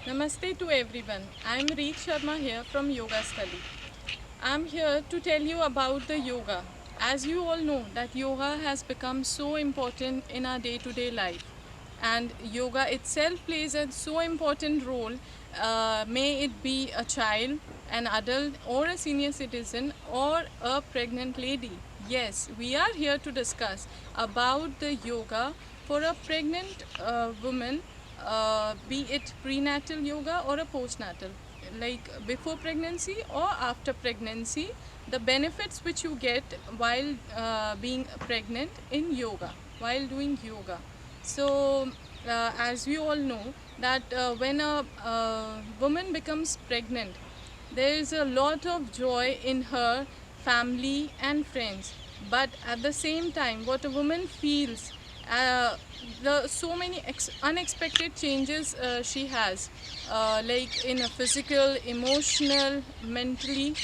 Namaste to everyone. I'm Reet Sharma here from Yoga Study. I'm here to tell you about the yoga. As you all know that yoga has become so important in our day-to-day life, and yoga itself plays a so important role, may it be a child, an adult or a senior citizen or a pregnant lady. Yes, we are here to discuss about the yoga for a pregnant woman, be it prenatal yoga or a postnatal, like before pregnancy or after pregnancy, the benefits which you get while being pregnant in yoga, while doing yoga. So, as we all know, that when a woman becomes pregnant, there is a lot of joy in her family and friends. But at the same time, what a woman feels, uh, the so many unexpected changes she has, like in a physical, emotional, mentally.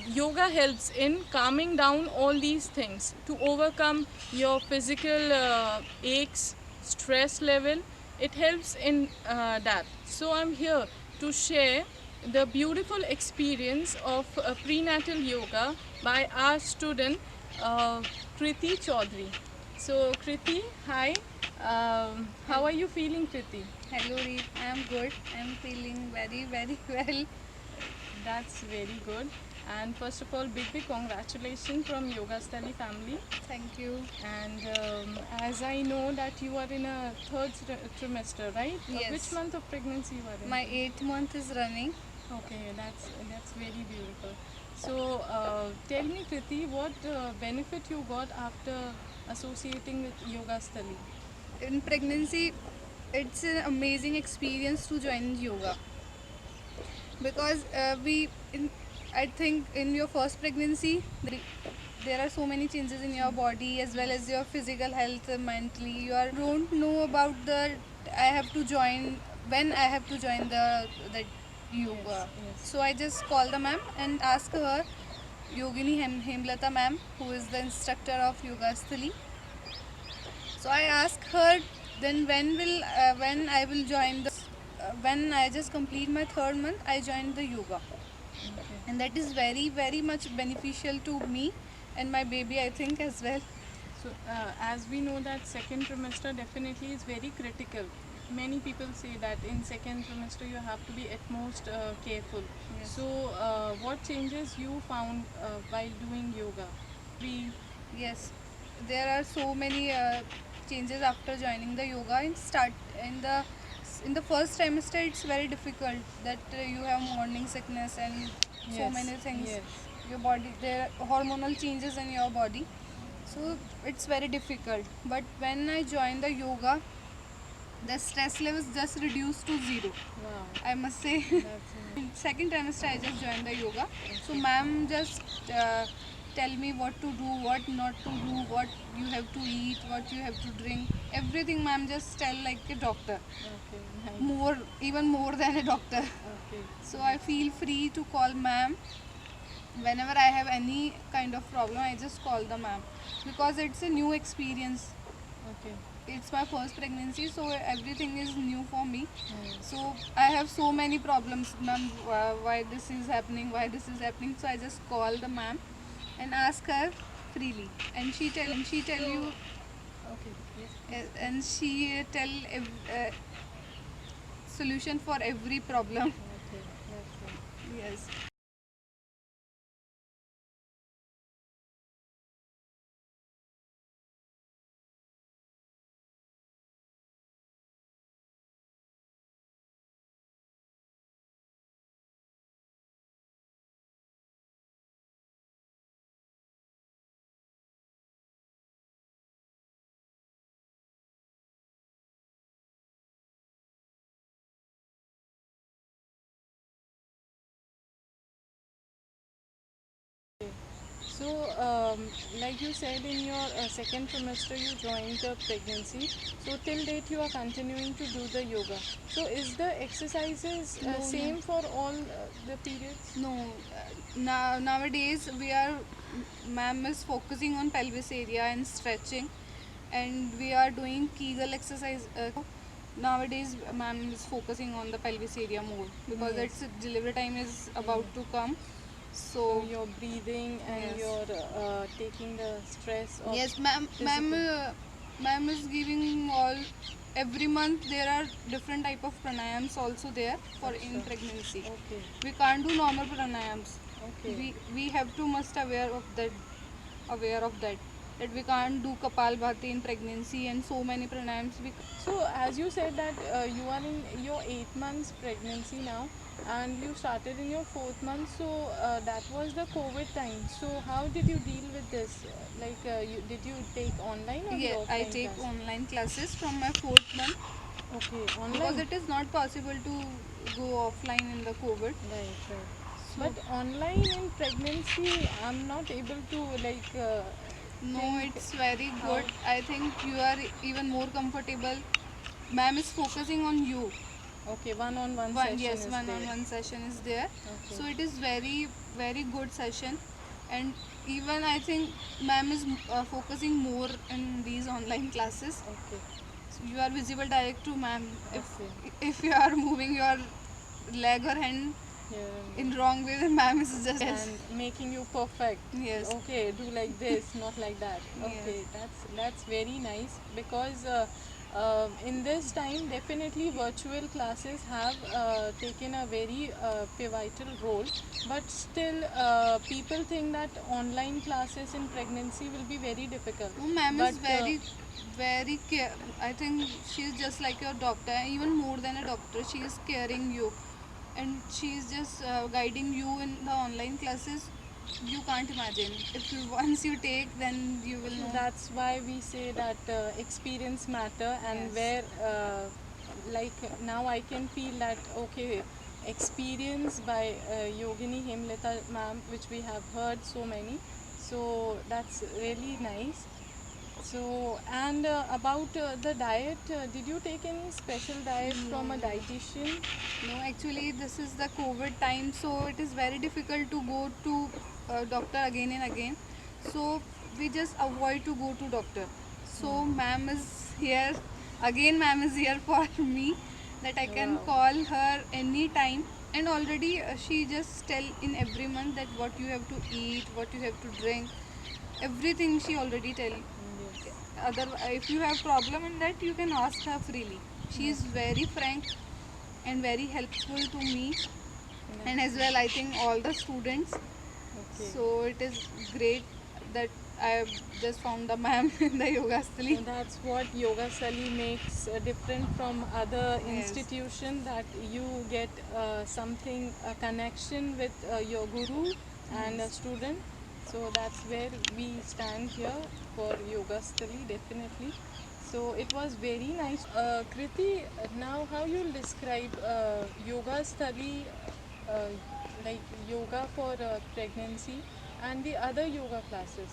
Yoga helps in calming down all these things to overcome your physical aches, stress level. It helps in that. So I'm here to share the beautiful experience of prenatal yoga by our student uh, Kriti Chaudhary. So Kriti, hi. How are you feeling, Kriti? Hello, Reet. I'm good. I'm feeling very well. That's very good. And first of all, big congratulations from Yoga Study family. Thank you. And as I know that you are in a third trimester, right? Which Yes. month of pregnancy you are in? My 8th month is running. Okay, that's very beautiful. So tell me, Kriti, what benefit you got after associating with Yoga Study? In pregnancy, it's an amazing experience to join yoga because I think in your first pregnancy, there are so many changes in your body as well as your physical health, mentally. You are don't know about the I have to join when I have to join the yoga. Yes. So I just call the ma'am and ask her, Yogini Hemlata ma'am, who is the instructor of Yoga Sthali. So I ask her, then when I will join when I just complete my third month, I joined the yoga, Okay. and that is very much beneficial to me and my baby, I think, as well. So, as we know that second trimester definitely is very critical. Many people say that in second trimester you have to be at most careful. Yes. So, what changes you found while doing yoga? We Yes, there are so many changes after joining the yoga. In the first trimester, it's very difficult that you have morning sickness and so yes, many things. yes. Your body, there are hormonal changes in your body, so it's very difficult. But when I joined the yoga, the stress levels just reduced to zero, Wow, I must say. that's In second trimester, I just joined the yoga. So ma'am just tell me what to do, what not to do, what you have to eat, what you have to drink. Everything ma'am just tell like a doctor. okay. Nice. Even more than a doctor. Okay. So I feel free to call ma'am whenever I have any kind of problem. I just call the ma'am because it's a new experience. Okay. It's my first pregnancy, so everything is new for me. Nice. So I have so many problems, ma'am. Why this is happening? Why this is happening? So I just call the ma'am and ask her freely, and she tell you, Okay. Yes. and she tell solution for every problem. Okay. That's good. Yes. So, like you said, in your second trimester you joined the pregnancy. So, till date you are continuing to do the yoga. So, is the exercises No, same for all the periods? no. Nowadays we are, ma'am is focusing on pelvis area and stretching, and we are doing Kegel exercise. nowadays ma'am is focusing on the pelvis area more because Yes. its delivery time is about to come. So So you're breathing and Yes. you're taking the stress of yes, ma'am. physical. Ma'am is giving all. Every month there are different type of pranayams also there for in Acha. pregnancy. Okay. We can't do normal pranayams. Okay. We have to must aware of that we can't do kapalbhati in pregnancy and so many pranayams. So as you said that you are in your 8 months pregnancy now, and you started in your 4th month. So that was the COVID time. So how did you deal with this? Did you take online or the Yeah, I offline take class? online classes from my 4th month Okay, because online. it is not possible to go offline in the COVID. Right, right. So But online in pregnancy, I'm not able to no, think it's very how. good. I think you are even more comfortable. Ma'am is focusing on you. Okay, one-on-one One session yes, is there. one-on-one session is there. Okay, So it is very good session, and even I think ma'am is focusing more in these online classes. okay, You are visible direct to ma'am. okay. If you are moving your leg or hand Here and in there. wrong way, then ma'am is just yes, And making you perfect. yes, Okay, do like this, not like that. yes. Okay, that's very nice because in this time definitely virtual classes have taken a very pivotal role, but still people think that online classes in pregnancy will be very difficult. No, ma'am is But very care. I think she is just like your doctor, even more than a doctor. She is caring you, and she is just guiding you in the online classes. You can't imagine. If you once you take, then you will know. that's why we say that experience matter, and Yes. where now I can feel that okay, experience by Yogini Hemlata ma'am, which we have heard so many, so that's really nice. So and about the diet, did you take any special diet No, from a no. dietitian? No, actually, this is the COVID time, so it is very difficult to go to doctor again and again. So we just avoid to go to doctor. So ma'am is here again. Ma'am is here for me that I can Wow. call her anytime. And already she just tell in every month that what you have to eat, what you have to drink, everything she already tell. Yes. Other if you have problem in that, you can ask her freely. She is Okay. very frank and very helpful to me and as That's well I think all the students. okay. So it is great that I have just found the ma'am in the yoga stali. So that's what Yoga Sali makes different from other Yes, institution, that you get something, a connection with your guru and a yes. student. So that's where we stand here for Yoga Stali, definitely. So it was very nice. Kriti, now how you'll describe Yoga Stali, uh, like yoga for pregnancy and the other yoga classes?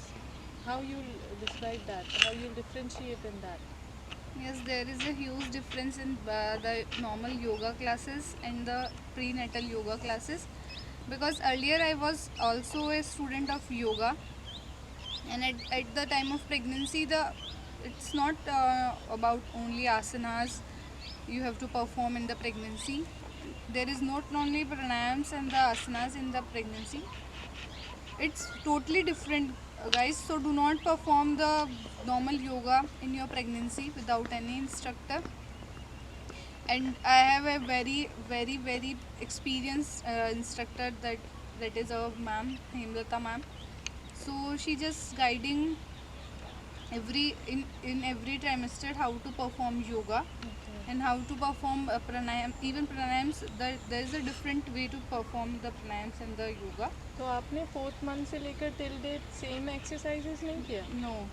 How you'll describe that? How you'll differentiate in that? Yes, there is a huge difference in the normal yoga classes and the prenatal yoga classes because earlier I was also a student of yoga, and at the time of pregnancy the it's not about only asanas you have to perform in the pregnancy. There is not only pranayams and the asanas in the pregnancy. It's totally different, guys. So do not perform the normal yoga in your pregnancy without any instructor. And I have a very experienced instructor that is our ma'am, Hemlata ma'am. So she just guiding in every trimester how to perform yoga Okay. and how to perform pranayam. Even pranayams, there is a different way to perform the pranayams and the yoga. तो आपने 4th month से लेकर till date same exercises नहीं किया? No,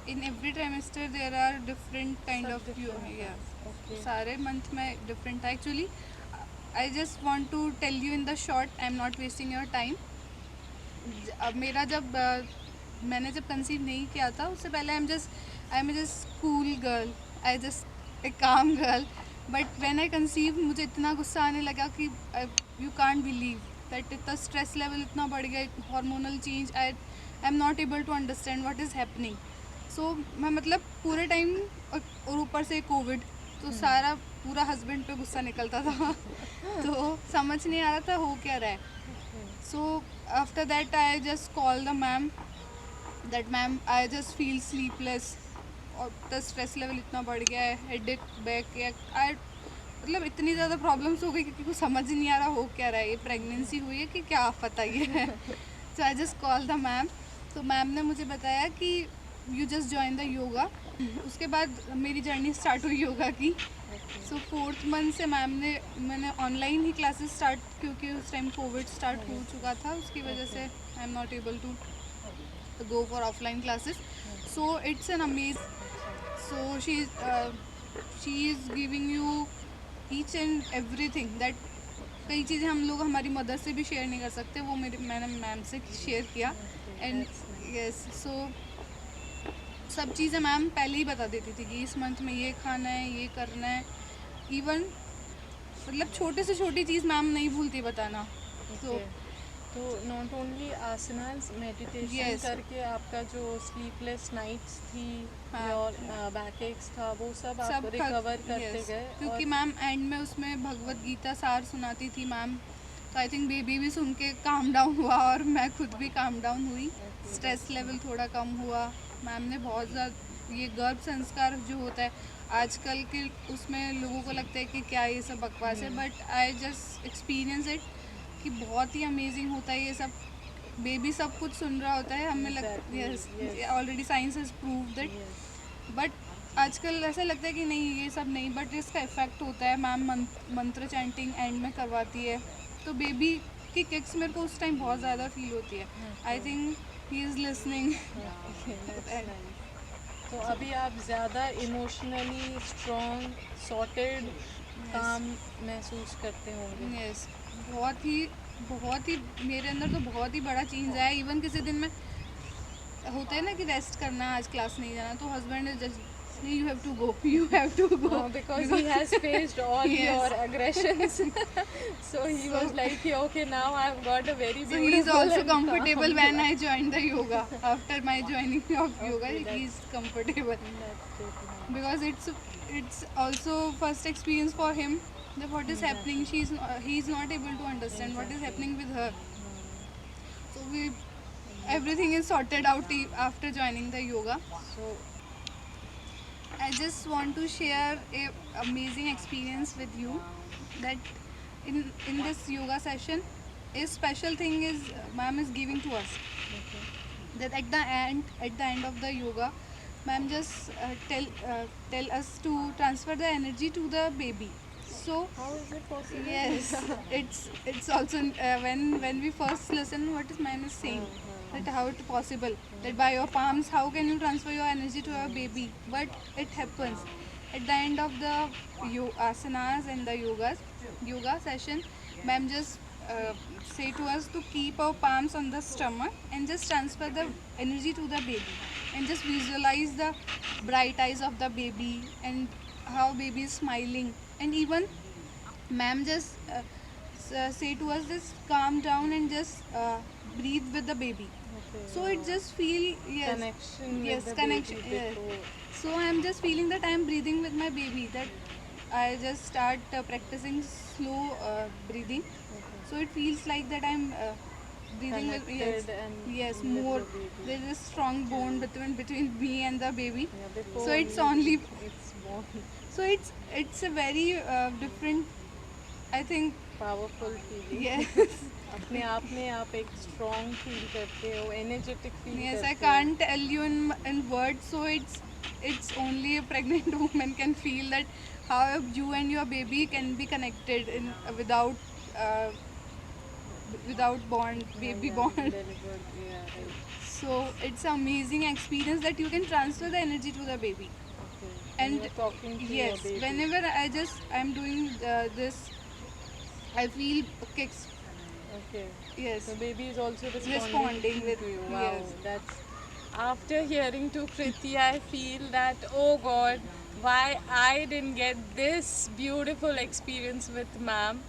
in every trimester there are different kind सब of different yoga. Yeah, has. Okay. सारे month में different था. Actually, I just want to tell you in the short. I'm not wasting your time. अब मेरा जब मैंने जब conceive नहीं किया था उससे पहले I am just cool girl, I just a calm girl. But when I conceive मुझे इतना गुस्सा आने लगा कि यू कांट बिलीव दैट इतना स्ट्रेस लेवल इतना बढ़ गया, hormonal change. I am not able to understand what is happening. So मैं मतलब पूरे टाइम और ऊपर से कोविड तो सारा पूरा हस्बैंड पे गुस्सा निकलता था तो समझ नहीं आ रहा था हो क्या रहा है. So after that I just call the ma'am that ma'am I just feel sleepless और द स्ट्रेस लेवल इतना बढ़ गया है, हेडेक बैक या आई मतलब इतनी ज़्यादा प्रॉब्लम्स हो गई क्योंकि कुछ समझ ही नहीं आ रहा हो क्या रहा है, ये प्रेगनेंसी हुई है कि क्या आफत आई है. So I just call the ma'am. तो मैम ने मुझे बताया कि you just join the yoga. उसके बाद मेरी जर्नी स्टार्ट हुई योगा की. सो 4th मंथ से मैंने ऑनलाइन ही क्लासेस स्टार्ट, क्योंकि उस टाइम कोविड स्टार्ट हो चुका था, उसकी वजह से I am not able to go for offline classes. So it's an amazing. So she is giving you each and everything that कई चीज़ें हम लोग हमारी मदर से भी शेयर नहीं कर सकते, वो मैंने मैम से शेयर किया. एंड यस, सो सब चीज़ें मैम पहले ही बता देती थी कि इस मंथ में ये खाना है, ये करना है. इवन मतलब छोटे से छोटी चीज़ मैम नहीं भूलती बताना. तो not only asanas, meditation Yes. करके आपका जो स्लीपलेस नाइट्स थी हाँ. और बैक एक्स था वो सब आप सब रिकवर करते yes. गए. क्योंकि और मैम एंड में उसमें भगवत गीता सार सुनाती थी मैम, तो आई थिंक बेबी भी सुन के काम डाउन हुआ और मैं खुद भी काम डाउन हुई. स्ट्रेस लेवल थोड़ा कम हुआ. मैम ने बहुत ज़्यादा ये गर्भ संस्कार जो होता है आजकल के उसमें लोगों को लगता है कि क्या ये सब बकवास है, but I just experience it कि बहुत ही अमेजिंग होता है ये सब. बेबी सब कुछ सुन रहा होता है, हमें लगता है Exactly, yes. Already science has prove that. But आजकल ऐसा लगता है कि नहीं ये सब नहीं, बट इसका इफेक्ट होता है. मैम मंत्र चैंटिंग एंड में करवाती है, तो बेबी की किक्स मेरे को उस टाइम बहुत ज़्यादा फील होती है. I think he is listening. तो अभी आप ज़्यादा इमोशनली स्ट्रॉन्ग, सॉर्टेड, काम महसूस करते होंगे. यस, बहुत ही मेरे अंदर तो बहुत ही बड़ा चेंज आया. इवन किसी दिन में होता है ना कि रेस्ट करना, आज क्लास नहीं जाना, तो husband is just you have to go, you have to go, Because he has faced all Yes. your aggressions. So he was like, okay, now I've got a very so beautiful he is also and comfortable calm when I joined the yoga. After my joining of yoga, Okay, he is comfortable That's totally nice. because it's also first experience for him that what is happening. He is not able to understand what is happening with her. So everything is sorted out after joining the yoga. So I just want to share a amazing experience with you that in this yoga session, a special thing is ma'am is giving to us that at the end of the yoga, ma'am just tell us to transfer the energy to the baby. So how is it possible? yes, it's also when we first listen what is ma'am is saying, that how it possible that by your palms how can you transfer your energy to your baby, but it happens at the end of the asanas and the yoga session. Ma'am just say to us to keep our palms on the stomach and just transfer the energy to the baby and just visualize the bright eyes of the baby and how baby is smiling. And even ma'am just say to us just calm down and just breathe with the baby. Okay. So it just feel yes, Connection yes, with the connection, baby yes. before. So I'm just feeling that I'm breathing with my baby, that I just start practicing slow breathing. So it feels like that I'm breathing with Connected and yes, with more the baby. there is a strong bond between me and the baby. Yeah, before So it's only it's born. so it's a very different, I think. Powerful feeling. Yes. अपने आप में आप एक strong feel करते हो, energetic feel Yes, करते I can't tell you in words. So it's only a pregnant woman can feel that how you and your baby can be connected in without bond, baby bond. Delivered, yeah, right. So it's an amazing experience that you can transfer the energy to the baby. Okay. And you're talking to yes, your baby. whenever I'm doing this, I feel kicks. Okay. Yes. The baby is also Responding with- to you. Wow, yes. that's. After hearing to Kriti, I feel that oh God, why I didn't get this beautiful experience with ma'am.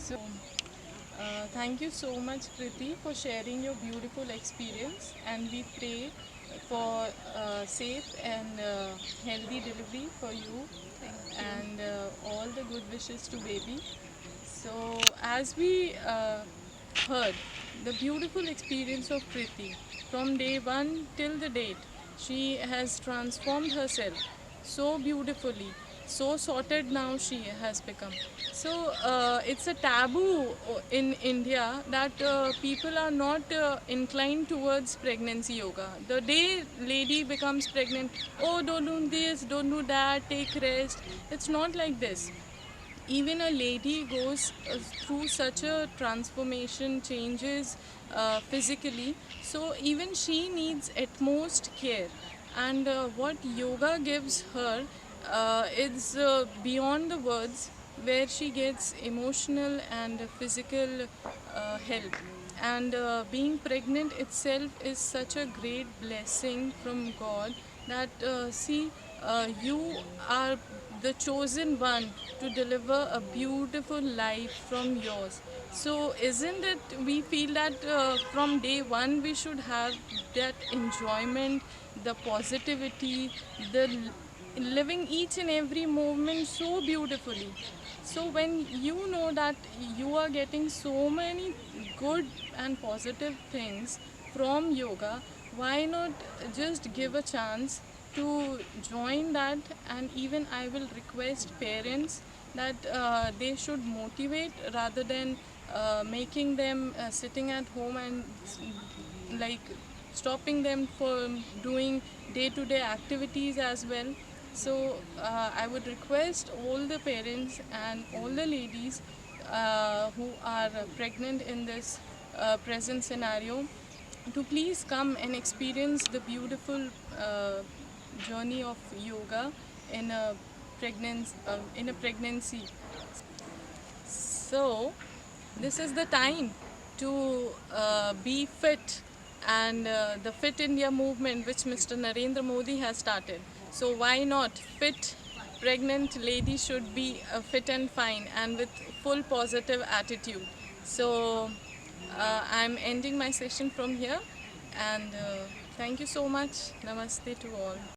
So, thank you so much, Kriti, for sharing your beautiful experience, and we pray for safe and healthy delivery for you and all the good wishes to baby. So, as we heard, the beautiful experience of Priti from day one till the date, she has transformed herself so beautifully, so sorted now she has become. So, it's a taboo in India that people are not inclined towards pregnancy yoga. The day lady becomes pregnant, oh, don't do this, don't do that, take rest. It's not like this. Even a lady goes through such a transformation, changes physically, so even she needs utmost care. And what yoga gives her is beyond the words, where she gets emotional and physical help. And being pregnant itself is such a great blessing from God that see, you are the chosen one to deliver a beautiful life from yours. So, isn't it we feel that from day one we should have that enjoyment, the positivity, the living each and every moment so beautifully. So when you know that you are getting so many good and positive things from yoga, why not just give a chance to join that? And even I will request parents that they should motivate rather than making them sitting at home and like stopping them from doing day-to-day activities as well. So I would request all the parents and all the ladies who are pregnant in this present scenario to please come and experience the beautiful journey of yoga in a pregnancy. So, this is the time to be fit, and the Fit India movement, which Mr. Narendra Modi has started. So, why not? Fit pregnant lady should be fit and fine and with full positive attitude. So, I'm ending my session from here, and thank you so much. Namaste to all.